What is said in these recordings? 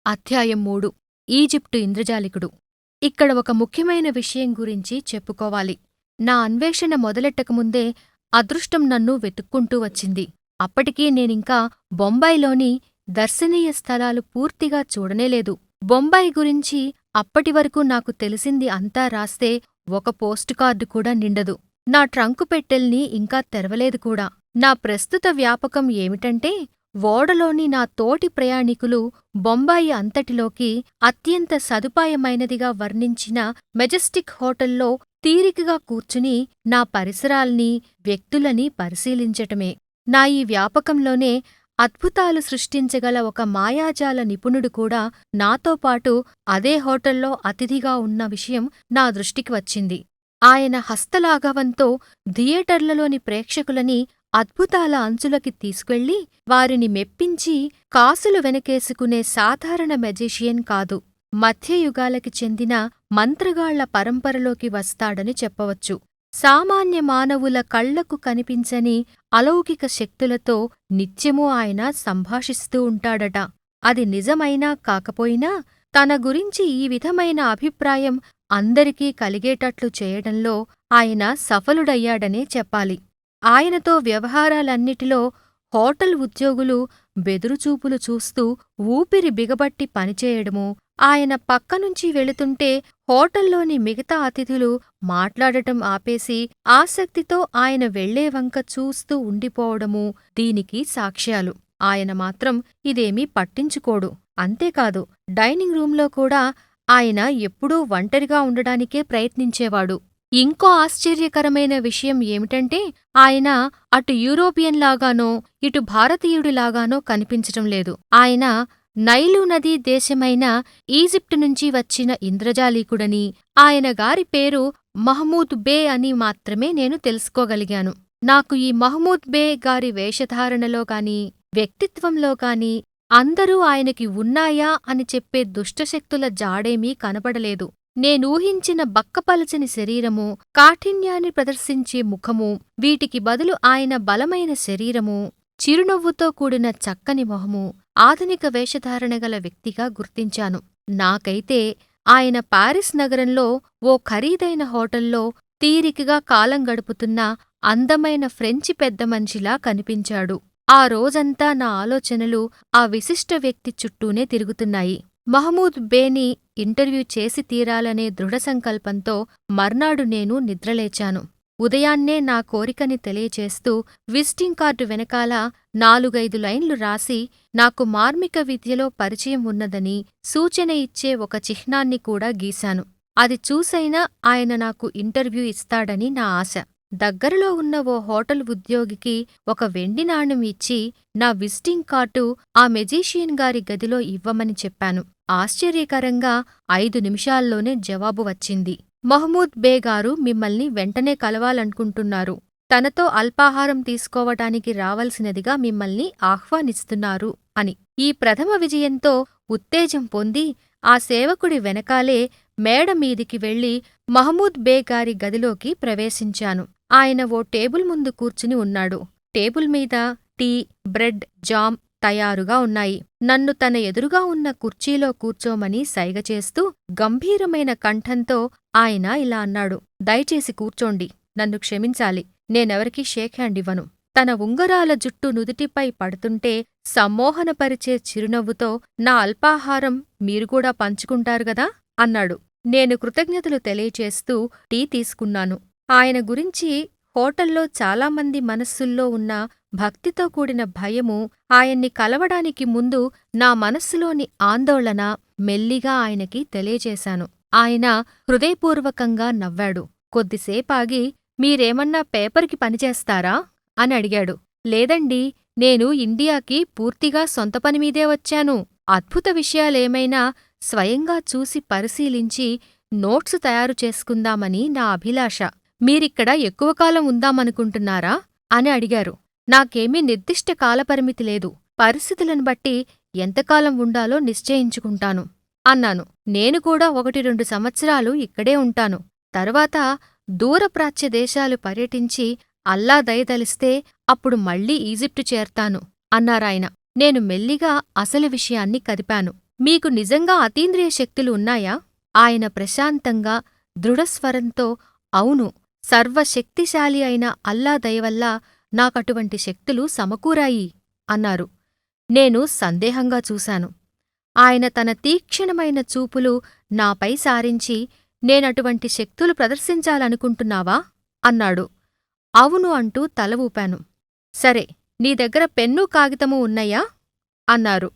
అధ్యాయం 3 ఈజిప్టు ఇంద్రజాలికుడు. ఇక్కడ ఒక ముఖ్యమైన విషయం గురించి చెప్పుకోవాలి. నా అన్వేషణ మొదలెట్టకముందే అదృష్టం నన్ను వెతుక్కుంటూ వచ్చింది. అప్పటికీ నేనింకా బొంబాయిలోని దర్శనీయ స్థలాలు పూర్తిగా చూడనేలేదు. బొంబాయి గురించి అప్పటివరకు నాకు తెలిసింది అంతా రాస్తే ఒక పోస్ట్ కార్డు కూడా నిండదు. నా ట్రంకు పెట్టెల్ని ఇంకా తెరవలేదు కూడా. నా ప్రస్తుత వ్యాపకం ఏమిటంటే, ఓడలోని నా తోటి ప్రయాణికులు బొంబాయి అంతటిలోకి అత్యంత సదుపాయమైనదిగా వర్ణించిన మెజెస్టిక్ హోటల్లో తీరికగా కూర్చుని నా పరిసరాల్ని, వ్యక్తులని పరిశీలించటమే. నా ఈ వ్యాపకంలోనే అద్భుతాలు సృష్టించగల ఒక మాయాజాల నిపుణుడు కూడా నాతోపాటు అదే హోటల్లో అతిథిగా ఉన్న విషయం నా దృష్టికి వచ్చింది. ఆయన హస్తలాఘవంతో థియేటర్లలోని ప్రేక్షకులని అద్భుతాల అంచులకి తీసుకెళ్ళి వారిని మెప్పించి కాసులు వెనకేసుకునే సాధారణ మెజీషియన్ కాదు, మధ్యయుగాలకి చెందిన మంత్రగాళ్ల పరంపరలోకి వస్తాడని చెప్పవచ్చు. సామాన్య మానవుల కళ్లకు కనిపించని అలౌకిక శక్తులతో నిత్యమూ ఆయన సంభాషిస్తూ ఉంటాడట. అది నిజమైనా కాకపోయినా తన గురించి ఈ విధమైన అభిప్రాయం అందరికీ కలిగేటట్లు చేయడంలో ఆయన సఫలుడయ్యాడనే చెప్పాలి. ఆయనతో వ్యవహారాలన్నిటిలో హోటల్ ఉద్యోగులు బెదురుచూపులు చూస్తూ ఊపిరి బిగబట్టి పనిచేయడమూ, ఆయన పక్కనుంచి వెళుతుంటే హోటల్లోని మిగతా అతిథులు మాట్లాడటం ఆపేసి ఆసక్తితో ఆయన వెళ్లేవంక చూస్తూ ఉండిపోవడమూ దీనికి సాక్ష్యాలు. ఆయన మాత్రం ఇదేమీ పట్టించుకోడు. అంతేకాదు, డైనింగ్ రూంలో కూడా ఆయన ఎప్పుడూ ఒంటరిగా ఉండడానికే ప్రయత్నించేవాడు. ఇంకో ఆశ్చర్యకరమైన విషయం ఏమిటంటే, ఆయన అటు యూరోపియన్లాగానో ఇటు భారతీయుడిలాగానో కనిపించటం లేదు. ఆయన నైలు నదీ దేశమైన ఈజిప్టు నుంచి వచ్చిన ఇంద్రజాలీకుడని, ఆయన గారి పేరు మహమూద్ బే అని మాత్రమే నేను తెలుసుకోగలిగాను. నాకు ఈ మహమూద్ బే గారి వేషధారణలో గాని వ్యక్తిత్వంలో గాని అందరూ ఆయనకి ఉన్నాయా అని చెప్పే దుష్టశక్తుల జాడేమీ కనపడలేదు. నేనూహించిన బక్కపలచని శరీరమూ, కాఠిన్యాన్ని ప్రదర్శించే ముఖమూ, వీటికి బదులు ఆయన బలమైన శరీరమూ, చిరునవ్వుతో కూడిన చక్కని మొహమూ ఆధునిక వేషధారణగల వ్యక్తిగా గుర్తించాను. నాకైతే ఆయన పారిస్ నగరంలో ఓ ఖరీదైన హోటల్లో తీరికగా కాలం గడుపుతున్న అందమైన ఫ్రెంచి పెద్దమనిషిలా కనిపించాడు. ఆ రోజంతా నా ఆలోచనలు ఆ విశిష్ట వ్యక్తి చుట్టూనే తిరుగుతున్నాయి. మహమూద్ బేని ఇంటర్వ్యూ చేసి తీరాలనే దృఢసంకల్పంతో మర్నాడు నేను నిద్రలేచాను. ఉదయాన్నే నా కోరికని తెలియచేస్తూ విజిటింగ్ కార్డు వెనకాల 4-5 లైన్లు రాసి నాకు మార్మిక విద్యలో పరిచయం ఉన్నదని సూచన ఇచ్చే ఒక చిహ్నాన్ని కూడా గీశాను. అది చూసైనా ఆయన నాకు ఇంటర్వ్యూ ఇస్తాడని నా ఆశ. దగ్గరలో ఉన్న ఓ హోటల్ ఉద్యోగికి ఒక వెండి నాణెం ఇచ్చి నా విజిటింగ్ కార్డు ఆ మెజీషియన్ గారి గదిలో ఇవ్వమని చెప్పాను. ఆశ్చర్యకరంగా 5 నిమిషాల్లోనే జవాబు వచ్చింది. మహమూద్ బే గారు మిమ్మల్ని వెంటనే కలవాలనుకుంటున్నారు. తనతో అల్పాహారం తీసుకోవటానికి రావలసినదిగా మిమ్మల్ని ఆహ్వానిస్తున్నారు అని. ఈ ప్రథమ విజయంతో ఉత్తేజం పొంది ఆ సేవకుడి వెనకాలే మేడ మీదికి వెళ్లి మహమూద్ బే గారి గదిలోకి ప్రవేశించాను. ఆయన ఓ టేబుల్ ముందు కూర్చుని ఉన్నాడు. టేబుల్ మీద టీ, బ్రెడ్, జామ్ తయారుగా ఉన్నాయి. నన్ను తన ఎదురుగా ఉన్న కుర్చీలో కూర్చోమని సైగ చేస్తూ గంభీరమైన కంఠంతో ఆయన ఇలా అన్నాడు. దయచేసి కూర్చోండి. నన్ను క్షమించాలి, నేనెవరికీ షేక్ హ్యాండ్ ఇవ్వను. తన ఉంగరాల జుట్టు నుదుటిపై పడుతుంటే సమ్మోహనపరిచే చిరునవ్వుతో నా అల్పాహారం మీరుకూడా పంచుకుంటారుగదా అన్నాడు. నేను కృతజ్ఞతలు తెలియచేస్తూ టీ తీసుకున్నాను. ఆయన గురించి హోటల్లో చాలామంది మనస్సుల్లో ఉన్న భక్తితో కూడిన భయము, ఆయన్ని కలవడానికి ముందు నా మనస్సులోని ఆందోళన మెల్లిగా ఆయనకి తెలియచేశాను. ఆయన హృదయపూర్వకంగా నవ్వాడు. కొద్దిసేపాగి, మీరేమన్నా పేపర్కి పనిచేస్తారా అని అడిగాడు. లేదండి, నేను ఇండియాకి పూర్తిగా సొంత పనిమీదే వచ్చాను. అద్భుత విషయాలేమైనా స్వయంగా చూసి పరిశీలించి నోట్సు తయారు చేసుకుందామని నా అభిలాష. మీరిక్కడ ఎక్కువ కాలం ఉందామనుకుంటున్నారా అని అడిగారు. నాకేమీ నిర్దిష్ట కాలపరిమితి లేదు. పరిస్థితులను బట్టి ఎంతకాలం ఉండాలో నిశ్చయించుకుంటాను అన్నాను. నేను కూడా 1-2 సంవత్సరాలు ఇక్కడే ఉంటాను. తర్వాత దూరప్రాచ్య దేశాలు పర్యటించి అల్లా దయదలిస్తే అప్పుడు మళ్ళీ ఈజిప్టు చేరతాను అన్నారాయన. నేను మెల్లిగా అసలు విషయాన్ని కదిపాను. మీకు నిజంగా అతీంద్రియ శక్తులు ఉన్నాయా? ఆయన ప్రశాంతంగా, దృఢస్వరంతో అవును, సర్వశక్తిశాలి అయిన అల్లా దయవల్ల నాకటువంటి శక్తులు సమకూరాయి అన్నారు. నేను సందేహంగా చూశాను. ఆయన తన తీక్షణమైన చూపులు నాపై సారించి, నేనటువంటి శక్తులు ప్రదర్శించాలనుకుంటున్నావా? అన్నాడు. అవును అంటూ తల ఊపాను. సరే, నీ దగ్గర పెన్నూ కాగితమూ ఉన్నయ్యా? అన్నారు.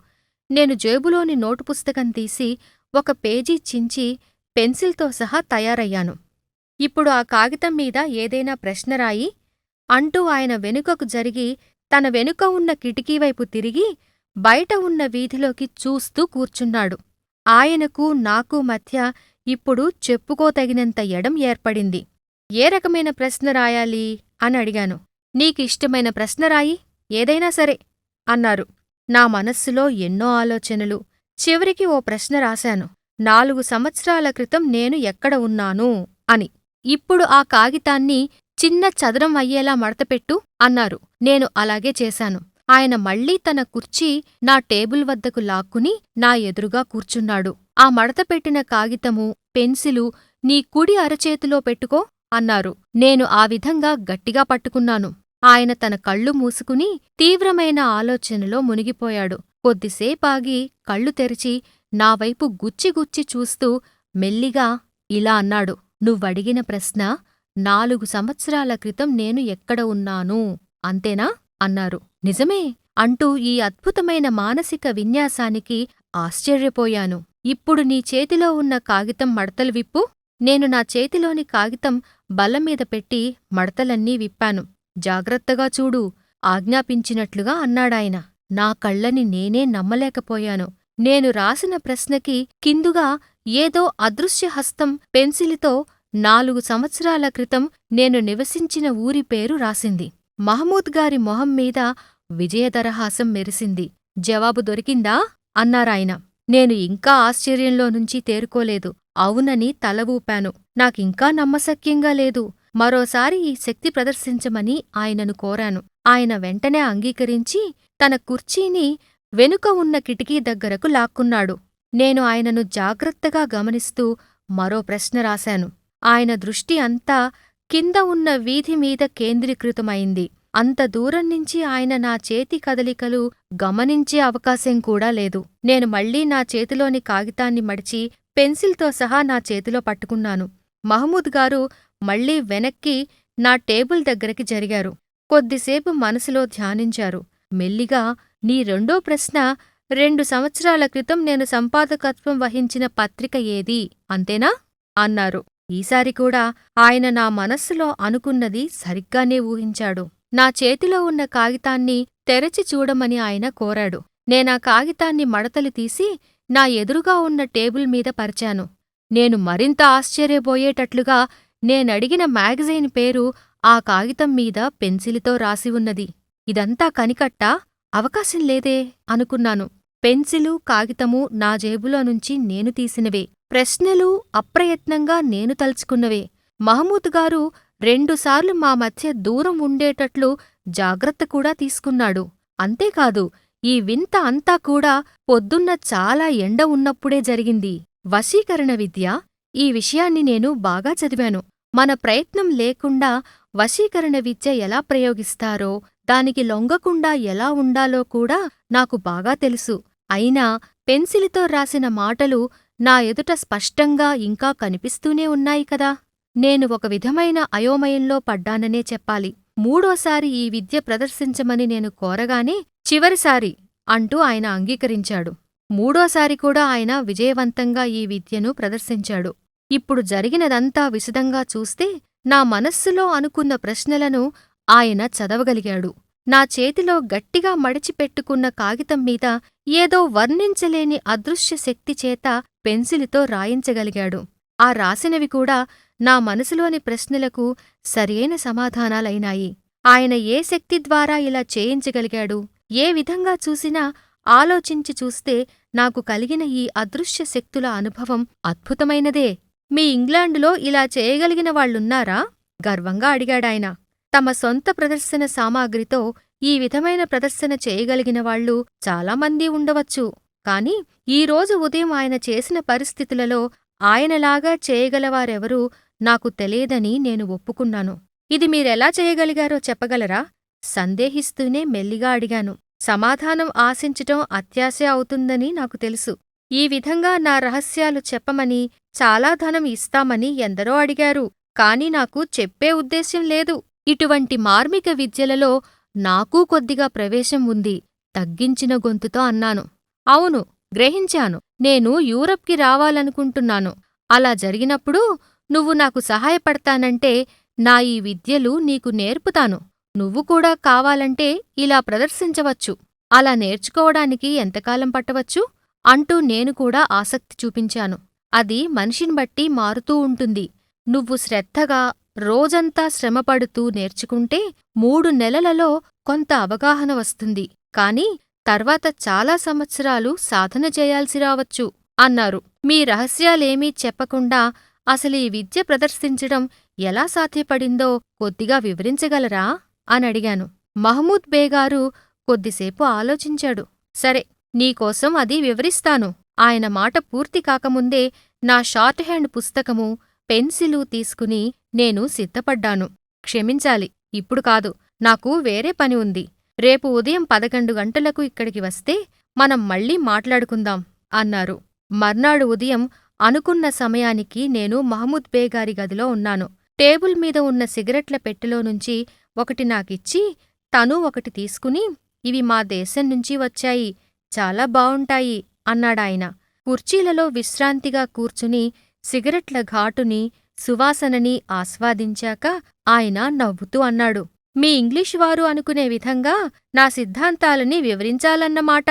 నేను జేబులోని నోటు పుస్తకం తీసి ఒక పేజీ చించి పెన్సిల్తో సహా తయారయ్యాను. ఇప్పుడు ఆ కాగితం మీద ఏదైనా ప్రశ్న రాయి అంటూ ఆయన వెనుకకు జరిగి తన వెనుక ఉన్న కిటికీవైపు తిరిగి బయట ఉన్న వీధిలోకి చూస్తూ కూర్చున్నాడు. ఆయనకు నాకు మధ్య ఇప్పుడు చెప్పుకోతగినంత ఎడం ఏర్పడింది. ఏ రకమైన ప్రశ్న రాయాలి అని అడిగాను. నీకిష్టమైన ప్రశ్న రాయి, ఏదైనా సరే అన్నారు. నా మనస్సులో ఎన్నో ఆలోచనలు. చివరికి ఓ ప్రశ్న రాశాను. 4 సంవత్సరాల క్రితం నేను ఎక్కడ ఉన్నాను అని. ఇప్పుడు ఆ కాగితాన్ని చిన్న చదరం అయ్యేలా మడతపెట్టు అన్నారు. నేను అలాగే చేశాను. ఆయన మళ్లీ తన కుర్చీ నా టేబుల్ వద్దకు లాక్కుని నా ఎదురుగా కూర్చున్నాడు. ఆ మడతపెట్టిన కాగితము, పెన్సిలు నీ కుడి అరచేతిలో పెట్టుకో అన్నారు. నేను ఆ విధంగా గట్టిగా పట్టుకున్నాను. ఆయన తన కళ్ళు మూసుకుని తీవ్రమైన ఆలోచనలో మునిగిపోయాడు. కొద్దిసేపాగి కళ్ళు తెరిచి నావైపు గుచ్చిగుచ్చి చూస్తూ మెల్లిగా ఇలా అన్నాడు. నువ్వడిగిన ప్రశ్న 4 సంవత్సరాల క్రితం నేను ఎక్కడ ఉన్నాను అంతేనా అన్నారు. నిజమే అంటూ ఈ అద్భుతమైన మానసిక విన్యాసానికి ఆశ్చర్యపోయాను. ఇప్పుడు నీ చేతిలో ఉన్న కాగితం మడతలు విప్పు. నేను నా చేతిలోని కాగితం బల్లమీద పెట్టి మడతలన్నీ విప్పాను. జాగ్రత్తగా చూడు ఆజ్ఞాపించినట్లుగా అన్నాడాయన. నా కళ్ళని నేనే నమ్మలేకపోయాను. నేను రాసిన ప్రశ్నకి కిందుగా ఏదో అదృశ్యహస్తం పెన్సిలితో 4 సంవత్సరాల క్రితం నేను నివసించిన ఊరి పేరు రాసింది. మహమూద్ గారి మొహం మీద విజయదరహాసం మెరిసింది. జవాబు దొరికిందా అన్నారాయన. నేను ఇంకా ఆశ్చర్యంలో నుంచి తేరుకోలేదు. అవునని తల ఊపాను. నాకింకా నమ్మశక్యంగా లేదు. మరోసారి ఈ శక్తి ప్రదర్శించమని ఆయనను కోరాను. ఆయన వెంటనే అంగీకరించి తన కుర్చీని వెనుక ఉన్న కిటికీ దగ్గరకు లాక్కున్నాడు. నేను ఆయనను జాగ్రత్తగా గమనిస్తూ మరో ప్రశ్న రాశాను. ఆయన దృష్టి అంతా కింద ఉన్న వీధిమీద కేంద్రీకృతమైంది. అంత దూరం నుంచి ఆయన నా చేతి కదలికలు గమనించే అవకాశం కూడా లేదు. నేను మళ్లీ నా చేతిలోని కాగితాన్ని మడిచి పెన్సిల్తో సహా నా చేతిలో పట్టుకున్నాను. మహమూద్ గారు మళ్లీ వెనక్కి నా టేబుల్ దగ్గరికి జరిగారు. కొద్దిసేపు మనసులో ధ్యానించారు. మెల్లిగా నీ రెండో ప్రశ్న 2 సంవత్సరాల క్రితం నేను సంపాదకత్వం వహించిన పత్రిక ఏది అంతేనా అన్నారు. ఈసారి కూడా ఆయన నా మనస్సులో అనుకున్నది సరిగ్గానే ఊహించాడు. నా చేతిలో ఉన్న కాగితాన్ని తెరచి చూడమని ఆయన కోరాడు. నేనా కాగితాన్ని మడతలు తీసి నా ఎదురుగా ఉన్న టేబుల్ మీద పరిచాను. నేను మరింత ఆశ్చర్యపోయేటట్లుగా నేనడిగిన మ్యాగజైన్ పేరు ఆ కాగితం మీద పెన్సిలితో రాసి ఉన్నది. ఇదంతా కనికట్టా? అవకాశం లేదే అనుకున్నాను. పెన్సిలు, కాగితమూ నా జేబులో నుంచి నేను తీసినవే. ప్రశ్నలు అప్రయత్నంగా నేను తలుచుకున్నవే. మహమూద్ గారు 2 సార్లు మా మధ్య దూరం ఉండేటట్లు జాగ్రత్త కూడా తీసుకున్నాడు. అంతేకాదు, ఈ వింత అంతా కూడా పొద్దున్న చాలా ఎండ ఉన్నప్పుడే జరిగింది. వశీకరణ విద్య, ఈ విషయాన్ని నేను బాగా చదివాను. మన ప్రయత్నం లేకుండా వశీకరణ విద్య ఎలా ప్రయోగిస్తారో, దానికి లొంగకుండా ఎలా ఉండాలో కూడా నాకు బాగా తెలుసు. అయినా పెన్సిలితో రాసిన మాటలు నా ఎదుట స్పష్టంగా ఇంకా కనిపిస్తూనే ఉన్నాయి కదా. నేను ఒక విధమైన అయోమయంలో పడ్డాననే చెప్పాలి. మూడోసారి ఈ విద్య ప్రదర్శించమని నేను కోరగానే చివరిసారి అంటూ ఆయన అంగీకరించాడు. మూడోసారి కూడా ఆయన విజయవంతంగా ఈ విద్యను ప్రదర్శించాడు. ఇప్పుడు జరిగినదంతా విశదంగా చూస్తే నా మనస్సులో అనుకున్న ప్రశ్నలను ఆయన చదవగలిగాడు. నా చేతిలో గట్టిగా మడిచిపెట్టుకున్న కాగితం మీద ఏదో వర్ణించలేని అదృశ్య శక్తిచేత పెన్సిలితో రాయించగలిగాడు. ఆ రాసినవి కూడా నా మనసులోని ప్రశ్నలకు సరియైన సమాధానాలైనాయి. ఆయన ఏ శక్తి ద్వారా ఇలా చేయించగలిగాడు? ఏ విధంగా చూసినా ఆలోచించి చూస్తే నాకు కలిగిన ఈ అదృశ్య శక్తుల అనుభవం అద్భుతమైనదే. మీ ఇంగ్లాండులో ఇలా చేయగలిగిన వాళ్ళున్నారా? గర్వంగా అడిగాడాయన. తమ సొంత ప్రదర్శన సామాగ్రితో ఈ విధమైన ప్రదర్శన చేయగలిగిన వాళ్ళు చాలామంది ఉండవచ్చు. కాని ఈరోజు ఉదయం ఆయన చేసిన పరిస్థితులలో ఆయనలాగా చేయగలవారెవరూ నాకు తెలియదని నేను ఒప్పుకున్నాను. ఇది మీరెలా చేయగలిగారో చెప్పగలరా? సందేహిస్తూనే మెల్లిగా అడిగాను. సమాధానం ఆశించటం అత్యాశ అవుతుందని నాకు తెలుసు. ఈ విధంగా నా రహస్యాలు చెప్పమని, చాలా ధనం ఇస్తామని ఎందరో అడిగారు. కాని నాకు చెప్పే ఉద్దేశ్యం లేదు. ఇటువంటి మార్మిక విద్యలలో నాకూ కొద్దిగా ప్రవేశం ఉంది. తగ్గించిన గొంతుతో అన్నాను. అవును, గ్రహించాను. నేను యూరప్కి రావాలనుకుంటున్నాను. అలా జరిగినప్పుడు నువ్వు నాకు సహాయపడతానంటే నా ఈ విద్యలు నీకు నేర్పుతాను. నువ్వు కూడా కావాలంటే ఇలా ప్రదర్శించవచ్చు. అలా నేర్చుకోవడానికి ఎంతకాలం పట్టవచ్చు? అంటూ నేను కూడా ఆసక్తి చూపించాను. అది మనిషిని బట్టి మారుతూ ఉంటుంది. నువ్వు శ్రద్ధగా రోజంతా శ్రమపడుతూ నేర్చుకుంటే 3 నెలలలో కొంత అవగాహన వస్తుంది. కాని తర్వాత చాలా సంవత్సరాలు సాధన చేయాల్సి రావచ్చు అన్నారు. మీ రహస్యాలేమీ చెప్పకుండా అసలీ విద్య ప్రదర్శించడం ఎలా సాధ్యపడిందో కొద్దిగా వివరించగలరా? అనడిగాను. మహమూద్ బేగారు కొద్దిసేపు ఆలోచించాడు. సరే, నీకోసం అది వివరిస్తాను. ఆయన మాట పూర్తి కాకముందే నా షార్ట్ హ్యాండ్ పుస్తకము, పెన్సిలు తీసుకుని నేను సిద్ధపడ్డాను. క్షమించాలి, ఇప్పుడు కాదు. నాకు వేరే పని ఉంది. రేపు ఉదయం 11 గంటలకు ఇక్కడికి వస్తే మనం మళ్ళీ మాట్లాడుకుందాం అన్నారు. మర్నాడు ఉదయం అనుకున్న సమయానికి నేను మహమూద్ బేగారి గదిలో ఉన్నాను. టేబుల్ మీద ఉన్న సిగరెట్ల పెట్టెలోనుంచి ఒకటి నాకిచ్చి, తనూ ఒకటి తీసుకుని, ఇవి మా దేశం నుంచి వచ్చాయి, చాలా బావుంటాయి అన్నాడాయన. కుర్చీలలో విశ్రాంతిగా కూర్చుని సిగరెట్ల ఘాటుని, సువాసనని ఆస్వాదించాక ఆయన నవ్వుతూ అన్నాడు. మీ ఇంగ్లీషువారు అనుకునే విధంగా నా సిద్ధాంతాలని వివరించాలన్నమాట.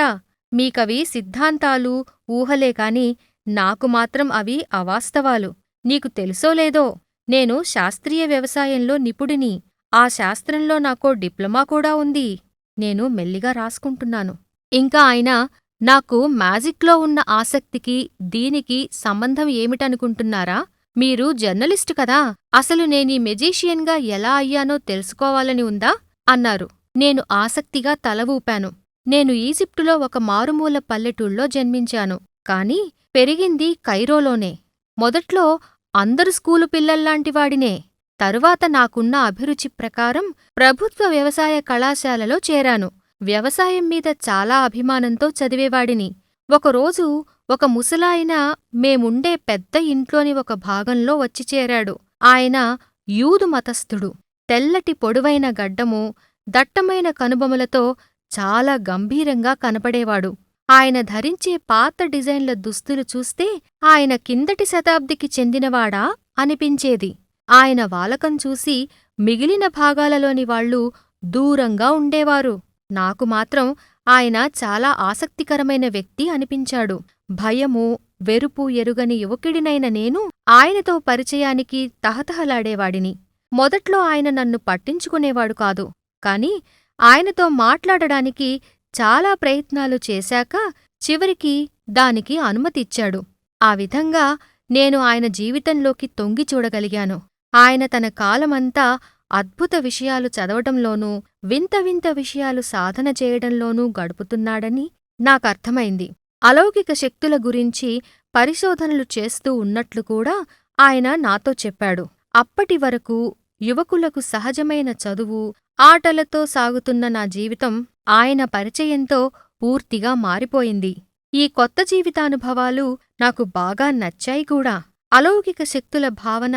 మీకవి సిద్ధాంతాలు, ఊహలే కాని నాకు మాత్రం అవి అవాస్తవాలు. నీకు తెలుసో లేదో, నేను శాస్త్రీయ వ్యవసాయంలో నిపుణుడిని. ఆ శాస్త్రంలో నాకో డిప్లొమా కూడా ఉంది. నేను మెల్లిగా రాసుకుంటున్నాను. ఇంకా ఆయన, నాకు మ్యాజిక్లో ఉన్న ఆసక్తికి దీనికి సంబంధం ఏమిటనుకుంటున్నారా? మీరు జర్నలిస్టు కదా, అసలు నేనీ మెజీషియన్గా ఎలా అయ్యానో తెలుసుకోవాలని ఉందా? అన్నారు. నేను ఆసక్తిగా తల ఊపాను. నేను ఈజిప్టులో ఒక మారుమూల పల్లెటూళ్ళో జన్మించాను. కాని పెరిగింది కైరోలోనే. మొదట్లో అందరు స్కూలు పిల్లల్లాంటివాడినే. తరువాత నాకున్న అభిరుచి ప్రకారం ప్రభుత్వ వ్యవసాయ కళాశాలలో చేరాను. వ్యవసాయం మీద చాలా అభిమానంతో చదివేవాడిని. ఒకరోజు ఒక ముసలాయన మేముండే పెద్ద ఇంట్లోని ఒక భాగంలో వచ్చి చేరాడు. ఆయన యూదు మతస్థుడు. తెల్లటి పొడవైన గడ్డము, దట్టమైన కనుబొమలతో చాలా గంభీరంగా కనపడేవాడు. ఆయన ధరించే పాత డిజైన్ల దుస్తులు చూస్తే ఆయన కిందటి శతాబ్దికి చెందినవాడా అనిపించేది. ఆయన వాలకం చూసి మిగిలిన భాగాలలోని వాళ్ళు దూరంగా ఉండేవారు. నాకు మాత్రం ఆయన చాలా ఆసక్తికరమైన వ్యక్తి అనిపించాడు. భయము, వెరుపు ఎరుగని యువకుడినైన నేను ఆయనతో పరిచయానికి తహతహలాడేవాడిని. మొదట్లో ఆయన నన్ను పట్టించుకునేవాడు కాదు. కాని ఆయనతో మాట్లాడడానికి చాలా ప్రయత్నాలు చేశాక చివరికి దానికి అనుమతిచ్చాడు. ఆ విధంగా నేను ఆయన జీవితంలోకి తొంగి చూడగలిగాను. ఆయన తన కాలమంతా అద్భుత విషయాలు చదవటంలోనూ, వింత వింత విషయాలు సాధన చేయడంలోనూ గడుపుతున్నాడని నాకర్థమైంది. అలౌకిక శక్తుల గురించి పరిశోధనలు చేస్తూ ఉన్నట్లు కూడా ఆయన నాతో చెప్పాడు. అప్పటివరకు యువకులకు సహజమైన చదువు, ఆటలతో సాగుతున్న నా జీవితం ఆయన పరిచయంతో పూర్తిగా మారిపోయింది. ఈ కొత్త జీవితానుభవాలు నాకు బాగా నచ్చాయి కూడా. అలౌకిక శక్తుల భావన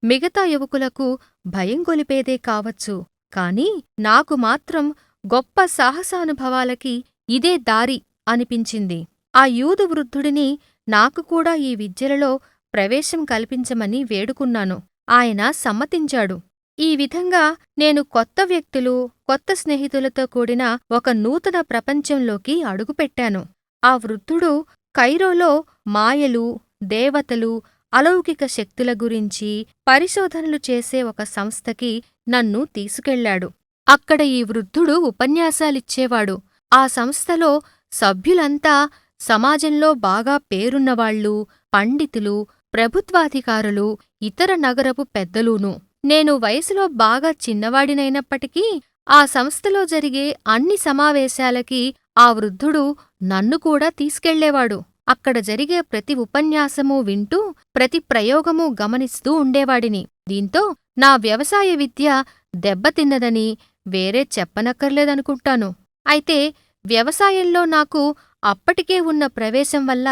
మిగతా యువకులకు భయం గొలిపేదే కావచ్చు, కాని నాకు మాత్రం గొప్ప సాహసానుభవాలకి ఇదే దారి అనిపించింది. ఆ యూదు వృద్ధుడిని నాకు కూడా ఈ విద్యలలో ప్రవేశం కల్పించమని వేడుకున్నాను. ఆయన సమ్మతించాడు. ఈ విధంగా నేను కొత్త వ్యక్తులు, కొత్త స్నేహితులతో కూడిన ఒక నూతన ప్రపంచంలోకి అడుగుపెట్టాను. ఆ వృద్ధుడు కైరోలో మాయలు, దేవతలు, అలౌకిక శక్తుల గురించి పరిశోధనలు చేసే ఒక సంస్థకి నన్ను తీసుకెళ్లాడు. అక్కడ ఈ వృద్ధుడు ఉపన్యాసాలిచ్చేవాడు. ఆ సంస్థలో సభ్యులంతా సమాజంలో బాగా పేరున్నవాళ్ళు, పండితులు, ప్రభుత్వాధికారులు, ఇతర నగరపు పెద్దలూను. నేను వయసులో బాగా చిన్నవాడినైనప్పటికీ ఆ సంస్థలో జరిగే అన్ని సమావేశాలకి ఆ వృద్ధుడు నన్ను కూడా తీసుకెళ్లేవాడు. అక్కడ జరిగే ప్రతి ఉపన్యాసమూ వింటూ, ప్రతి ప్రయోగమూ గమనిస్తూ ఉండేవాడిని. దీంతో నా వ్యవసాయ విద్య దెబ్బతిన్నదని వేరే చెప్పనక్కర్లేదనుకుంటాను. అయితే వ్యవసాయంలో నాకు అప్పటికే ఉన్న ప్రవేశం వల్ల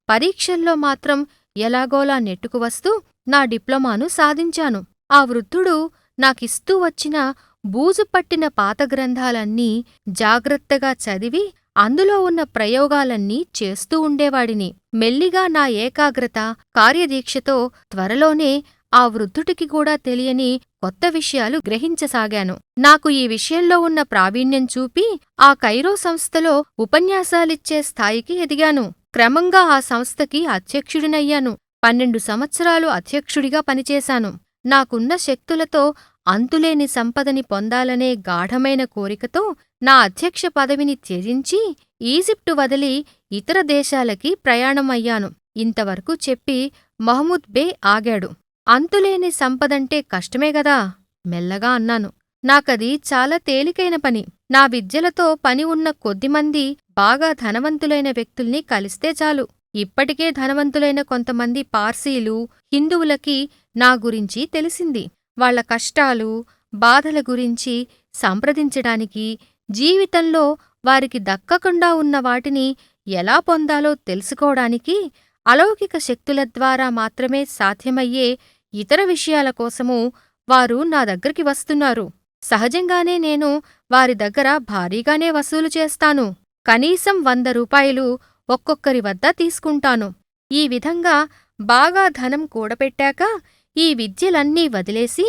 పరీక్షల్లో మాత్రం ఎలాగోలా నెట్టుకువస్తూ నా డిప్లొమాను సాధించాను. ఆ వృద్ధుడు నాకిస్తూ వచ్చిన బూజుపట్టిన పాత గ్రంథాలన్నీ జాగ్రత్తగా చదివి అందులో ఉన్న ప్రయోగాలన్నీ చేస్తూ ఉండేవాడిని. మెల్లిగా నా ఏకాగ్రత, కార్యదీక్షతో త్వరలోనే ఆ వృద్ధుడికి కూడా తెలియని కొత్త విషయాలు గ్రహించసాగాను. నాకు ఈ విషయంలో ఉన్న ప్రావీణ్యం చూపి ఆ కైరో సంస్థలో ఉపన్యాసాలిచ్చే స్థాయికి ఎదిగాను. క్రమంగా ఆ సంస్థకి అధ్యక్షుడినయ్యాను. 12 సంవత్సరాలు అధ్యక్షుడిగా పనిచేశాను. నాకున్న శక్తులతో అంతులేని సంపదని పొందాలనే గాఢమైన కోరికతో నా అధ్యక్ష పదవిని త్యజించి ఈజిప్టు వదిలి ఇతర దేశాలకి ప్రయాణమయ్యాను. ఇంతవరకు చెప్పి మహమూద్ బే ఆగాడు. అంతులేని సంపదంటే కష్టమే గదా? మెల్లగా అన్నాను. నాకది చాలా తేలికైన పని. నా విద్యలతో పని ఉన్న కొద్దిమంది బాగా ధనవంతులైన వ్యక్తుల్ని కలిస్తే చాలు. ఇప్పటికే ధనవంతులైన కొంతమంది పార్సీలు, హిందువులకి నా గురించి తెలిసింది. వాళ్ల కష్టాలు, బాధల గురించి సంప్రదించడానికి, జీవితంలో వారికి దక్కకుండా ఉన్న వాటిని ఎలా పొందాలో తెలుసుకోవడానికి, అలౌకిక శక్తుల ద్వారా మాత్రమే సాధ్యమయ్యే ఇతర విషయాల కోసము వారు నా దగ్గరికి వస్తున్నారు. సహజంగానే నేను వారి దగ్గర భారీగానే వసూలు చేస్తాను. కనీసం 100 రూపాయలు ఒక్కొక్కరి వద్ద తీసుకుంటాను. ఈ విధంగా బాగా ధనం కూడపెట్టాక ఈ విద్యలన్నీ వదిలేసి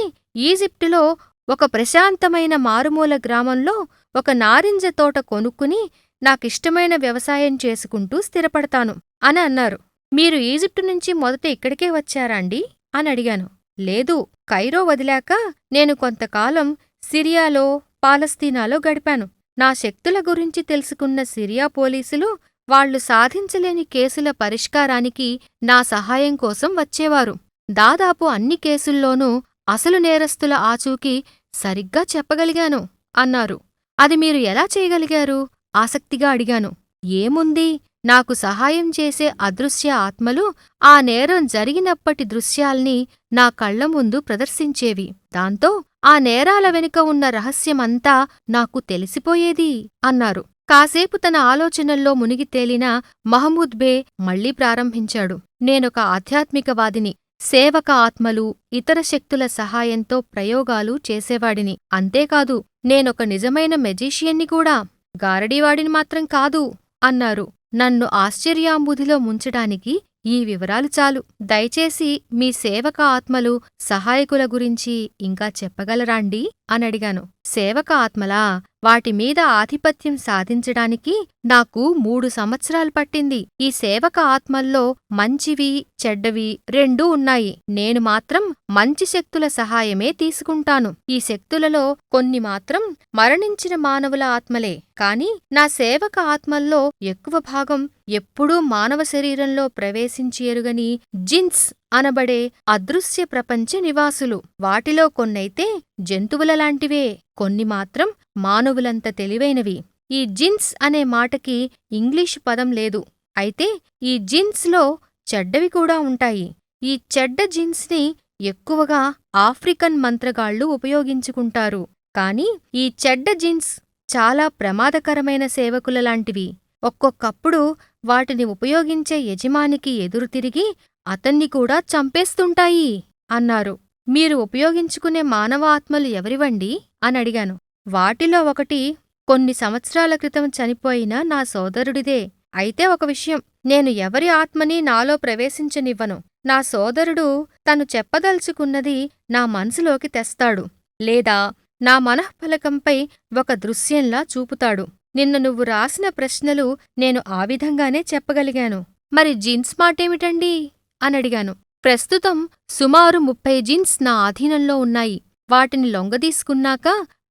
ఈజిప్టులో ఒక ప్రశాంతమైన మారుమూల గ్రామంలో ఒక నారింజ తోట కొనుక్కుని నాకిష్టమైన వ్యవసాయం చేసుకుంటూ స్థిరపడతాను అని అన్నారు. మీరు ఈజిప్టు నుంచి మొదట ఇక్కడికే వచ్చారాండి అని అడిగాను. లేదు, కైరో వదిలాక నేను కొంతకాలం సిరియాలో, పాలస్తీనాలో గడిపాను. నా శక్తుల గురించి తెలుసుకున్న సిరియా పోలీసులు వాళ్లు సాధించలేని కేసుల పరిష్కారానికి నా సహాయం కోసం వచ్చేవారు. దాదాపు అన్ని కేసుల్లోనూ అసలు నేరస్తుల ఆచూకీ సరిగ్గా చెప్పగలిగాను అన్నారు. అది మీరు ఎలా చేయగలిగారు? ఆసక్తిగా అడిగాను. ఏముంది, నాకు సహాయం చేసే అదృశ్య ఆత్మలు ఆ నేరం జరిగినప్పటి దృశ్యాల్ని నా కళ్ల ముందు ప్రదర్శించేవి. దాంతో ఆ నేరాల వెనుక ఉన్న రహస్యమంతా నాకు తెలిసిపోయేది అన్నారు. కాసేపు తన ఆలోచనల్లో మునిగి తేలిన మహమూద్ బే మళ్లీ ప్రారంభించాడు. నేనొక ఆధ్యాత్మికవాదిని. సేవక ఆత్మలు, ఇతర శక్తుల సహాయంతో ప్రయోగాలు చేసేవాడిని. అంతేకాదు, నేనొక నిజమైన మెజీషియన్ని కూడా. గారడీవాడిని మాత్రం కాదు అన్నారు. నన్ను ఆశ్చర్యాంబుధిలో ముంచడానికి ఈ వివరాలు చాలు. దయచేసి మీ సేవక ఆత్మలు, సహాయకుల గురించి ఇంకా చెప్పగలరాండి అనడిగాను. సేవక ఆత్మలా? వాటిమీద ఆధిపత్యం సాధించడానికి నాకు 3 సంవత్సరాలు పట్టింది. ఈ సేవక ఆత్మల్లో మంచివి, చెడ్డవి రెండూ ఉన్నాయి. నేను మాత్రం మంచి శక్తుల సహాయమే తీసుకుంటాను. ఈ శక్తులలో కొన్ని మాత్రం మరణించిన మానవుల ఆత్మలే. కాని నా సేవక ఆత్మల్లో ఎక్కువ భాగం ఎప్పుడూ మానవ శరీరంలో ప్రవేశించి ఎరుగని జిన్స్ అనబడే అదృశ్య ప్రపంచ నివాసులు. వాటిలో కొన్నైతే జంతువులలాంటివే, కొన్ని మాత్రం మానవులంత తెలివైనవి. ఈ జిన్స్ అనే మాటకి ఇంగ్లీషు పదం లేదు. అయితే ఈ జిన్స్లో చెడ్డవి కూడా ఉంటాయి. ఈ చెడ్డ జిన్స్ని ఎక్కువగా ఆఫ్రికన్ మంత్రగాళ్లు ఉపయోగించుకుంటారు. కాని ఈ చెడ్డ జిన్స్ చాలా ప్రమాదకరమైన సేవకులలాంటివి. ఒక్కొక్కప్పుడు వాటిని ఉపయోగించే యజమానికి ఎదురు తిరిగి అతన్ని కూడా చంపేస్తుంటాయి అన్నారు. మీరు ఉపయోగించుకునే మానవ ఆత్మలు ఎవరివండి అనడిగాను. వాటిలో ఒకటి కొన్ని సంవత్సరాల క్రితం చనిపోయిన నా సోదరుడిదే. అయితే ఒక విషయం, నేను ఎవరి ఆత్మని నాలో ప్రవేశించనివ్వను. నా సోదరుడు తను చెప్పదలుచుకున్నది నా మనసులోకి తెస్తాడు, లేదా నా మనఃఫలకంపై ఒక దృశ్యంలా చూపుతాడు. నిన్న నువ్వు రాసిన ప్రశ్నలు నేను ఆ విధంగానే చెప్పగలిగాను. మరి జిన్స్ మాటేమిటండి అనడిగాను. ప్రస్తుతం సుమారు 30 జిన్స్ నా ఆధీనంలో ఉన్నాయి. వాటిని లొంగదీసుకున్నాక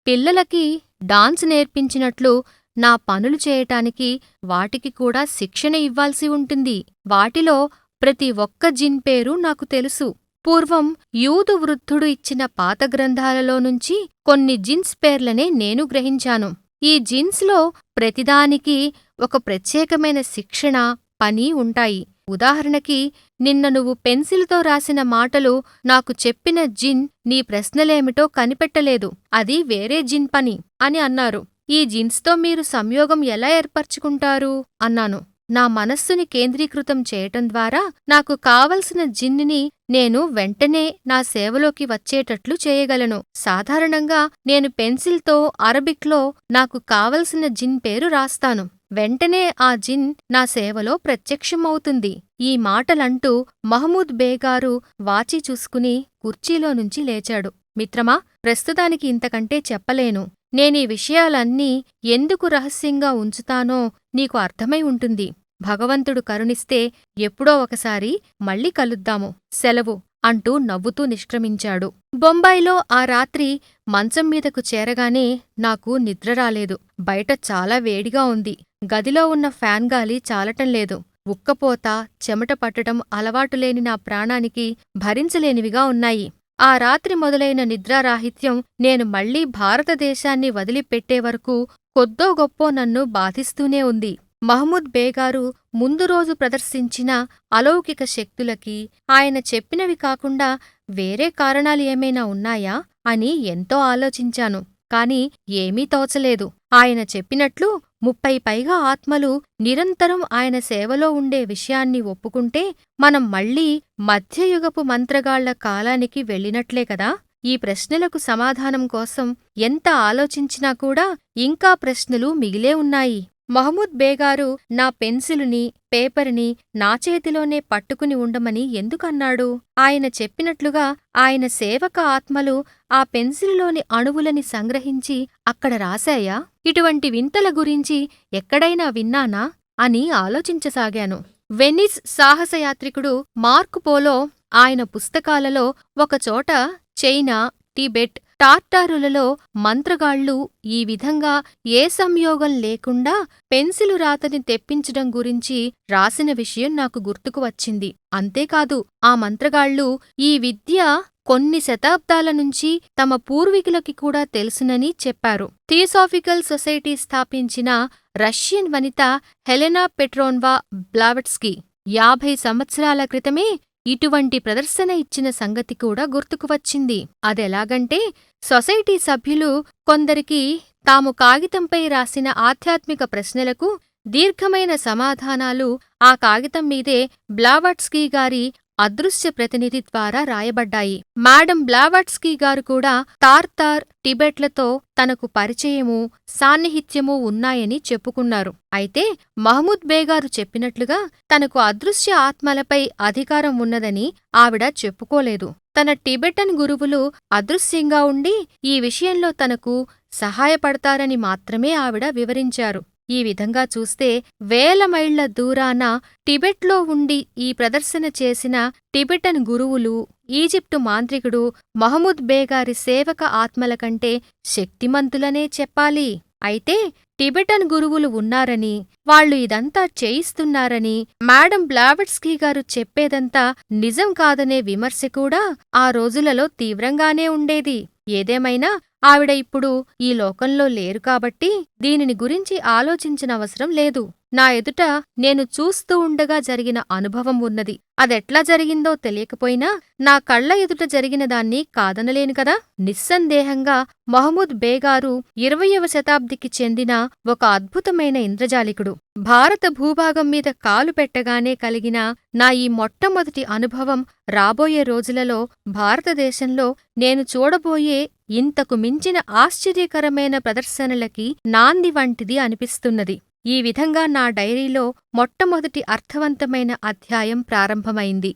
పిల్లలకి డాన్స్ నేర్పించినట్లు నా పనులు చేయటానికి వాటికి కూడా శిక్షణ ఇవ్వాల్సి ఉంటుంది. వాటిలో ప్రతి ఒక్క జిన్ పేరు నాకు తెలుసు. పూర్వం యూదు వృద్ధుడు ఇచ్చిన పాత గ్రంథాలలో నుంచి కొన్ని జిన్స్ పేర్లనే నేను గ్రహించాను. ఈ జిన్స్లో ప్రతిదానికి ఒక ప్రత్యేకమైన శిక్షణ, పని ఉంటాయి. ఉదాహరణకి, నిన్న నువ్వు పెన్సిలుతో రాసిన మాటలు నాకు చెప్పిన జిన్ నీ ప్రశ్నలేమిటో కనిపెట్టలేదు. అది వేరే జిన్ పని అని అన్నారు. ఈ జిన్స్తో మీరు సంయోగం ఎలా ఏర్పరచుకుంటారు అన్నాను. నా మనస్సుని కేంద్రీకృతం చేయటం ద్వారా నాకు కావలసిన జిన్ని నేను వెంటనే నా సేవలోకి వచ్చేటట్లు చేయగలను. సాధారణంగా నేను పెన్సిల్తో అరబిక్లో నాకు కావలసిన జిన్ పేరు రాస్తాను. వెంటనే ఆ జిన్ నా సేవలో ప్రత్యక్షమవుతుంది. ఈ మాటలంటూ మహమూద్ బేగారు వాచీ చూసుకుని కుర్చీలో నుంచి లేచాడు. మిత్రమా, ప్రస్తుతానికి ఇంతకంటే చెప్పలేను. నేనీ విషయాలన్నీ ఎందుకు రహస్యంగా ఉంచుతానో నీకు అర్థమై ఉంటుంది. భగవంతుడు కరుణిస్తే ఎప్పుడో ఒకసారి మళ్ళీ కలుద్దాము. సెలవు అంటూ నవ్వుతూ నిష్క్రమించాడు. బొంబాయిలో ఆ రాత్రి మంచం మీదకు చేరగానే నాకు నిద్ర రాలేదు. బయట చాలా వేడిగా ఉంది. గదిలో ఉన్న ఫ్యాన్ గాలి చాలటంలేదు. ఉక్కపోత, చెమట పట్టడం అలవాటులేని నా ప్రాణానికి భరించలేనివిగా ఉన్నాయి. ఆ రాత్రి మొదలైన నిద్రారాహిత్యం నేను మళ్లీ భారతదేశాన్ని వదిలిపెట్టే వరకు కొద్దో గొప్పో నన్ను బాధిస్తూనే ఉంది. మహమూద్ బేగారు ముందు రోజు ప్రదర్శించిన అలౌకిక శక్తులకి ఆయన చెప్పినవి కాకుండా వేరే కారణాలు ఏమైనా ఉన్నాయా అని ఎంతో ఆలోచించాను. కాని ఏమీ తోచలేదు. ఆయన చెప్పినట్లు 30 పైగా ఆత్మలు నిరంతరం ఆయన సేవలో ఉండే విషయాన్ని ఒప్పుకుంటే మనం మళ్లీ మధ్యయుగపు మంత్రగాళ్ల కాలానికి వెళ్ళినట్లే కదా. ఈ ప్రశ్నలకు సమాధానం కోసం ఎంత ఆలోచించినా కూడా ఇంకా ప్రశ్నలు మిగిలే ఉన్నాయి. మహమూద్ బేగారు నా పెన్సిలుని, పేపరుని నా చేతిలోనే పట్టుకుని ఉండమని ఎందుకన్నాడు? ఆయన చెప్పినట్లుగా ఆయన సేవక ఆత్మలు ఆ పెన్సిలులోని అణువులని సంగ్రహించి అక్కడ రాశాయా? ఇటువంటి వింతల గురించి ఎక్కడైనా విన్నానా అని ఆలోచించసాగాను. వెనిస్ సాహసయాత్రికుడు మార్క్ పోలో ఆయన పుస్తకాలలో ఒకచోట చైనా, టిబెట్, టార్టారులలో మంత్రగాళ్లు ఈ విధంగా ఏ సంయోగం లేకుండా పెన్సిలు రాతని తెప్పించడం గురించి రాసిన విషయం నాకు గుర్తుకు వచ్చింది. అంతేకాదు, ఆ మంత్రగాళ్లు ఈ విద్య కొన్ని శతాబ్దాల నుంచి తమ పూర్వీకులకి కూడా తెలుసునని చెప్పారు. థియోసాఫికల్ సొసైటీ స్థాపించిన రష్యన్ వనిత హెలెనా పెట్రోన్వా బ్లావట్స్కీ 50 సంవత్సరాల క్రితమే ఇటువంటి ప్రదర్శన ఇచ్చిన సంగతి కూడా గుర్తుకు వచ్చింది. అదెలాగంటే, సొసైటీ సభ్యులు కొందరికి తాము కాగితంపై రాసిన ఆధ్యాత్మిక ప్రశ్నలకు దీర్ఘమైన సమాధానాలు ఆ కాగితం మీదే బ్లావట్స్కీ గారి అదృశ్య ప్రతినిధి ద్వారా రాయబడ్డాయి. మేడం బ్లావట్స్కీ గారు కూడా తార్తార్, టిబెట్లతో తనకు పరిచయమూ, సాన్నిహిత్యమూ ఉన్నాయని చెప్పుకున్నారు. అయితే మహమూద్ బేగారు చెప్పినట్లుగా తనకు అదృశ్య ఆత్మలపై అధికారం ఉన్నదని ఆవిడ చెప్పుకోలేదు. తన టిబెటన్ గురువులు అదృశ్యంగా ఉండి ఈ విషయంలో తనకు సహాయపడతారని మాత్రమే ఆవిడ వివరించారు. ఈ విధంగా చూస్తే వేల మైళ్ల దూరాన టిబెట్లో ఉండి ఈ ప్రదర్శన చేసిన టిబెటన్ గురువులు, ఈజిప్టు మాంత్రికుడు మహమూద్ బేగారి సేవక ఆత్మల కంటే శక్తిమంతులనే చెప్పాలి. అయితే టిబెటన్ గురువులు ఉన్నారని, వాళ్లు ఇదంతా చేయిస్తున్నారని మేడం బ్లావట్స్కీ గారు చెప్పేదంతా నిజం కాదనే విమర్శ కూడా ఆ రోజులలో తీవ్రంగానే ఉండేది. ఏదేమైనా ఆవిడ ఇప్పుడు ఈ లోకంలో లేరు కాబట్టి దీనిని గురించి ఆలోచించనవసరం లేదు. నా ఎదుట నేను చూస్తూ ఉండగా జరిగిన అనుభవం ఉన్నది. అదెట్లా జరిగిందో తెలియకపోయినా నా కళ్ల ఎదుట జరిగిన దాన్ని కాదనలేను కదా. నిస్సందేహంగా మహమూద్ బేగారు 20వ శతాబ్దికి చెందిన ఒక అద్భుతమైన ఇంద్రజాలికుడు. భారత భూభాగం మీద కాలు పెట్టగానే కలిగిన నా ఈ మొట్టమొదటి అనుభవం రాబోయే రోజులలో భారతదేశంలో నేను చూడబోయే ఇంతకు మించిన ఆశ్చర్యకరమైన ప్రదర్శనలకి నాంది వంటిది అనిపిస్తున్నది. ఈ విధంగా నా డైరీలో మొట్టమొదటి అర్థవంతమైన అధ్యాయం ప్రారంభమైంది.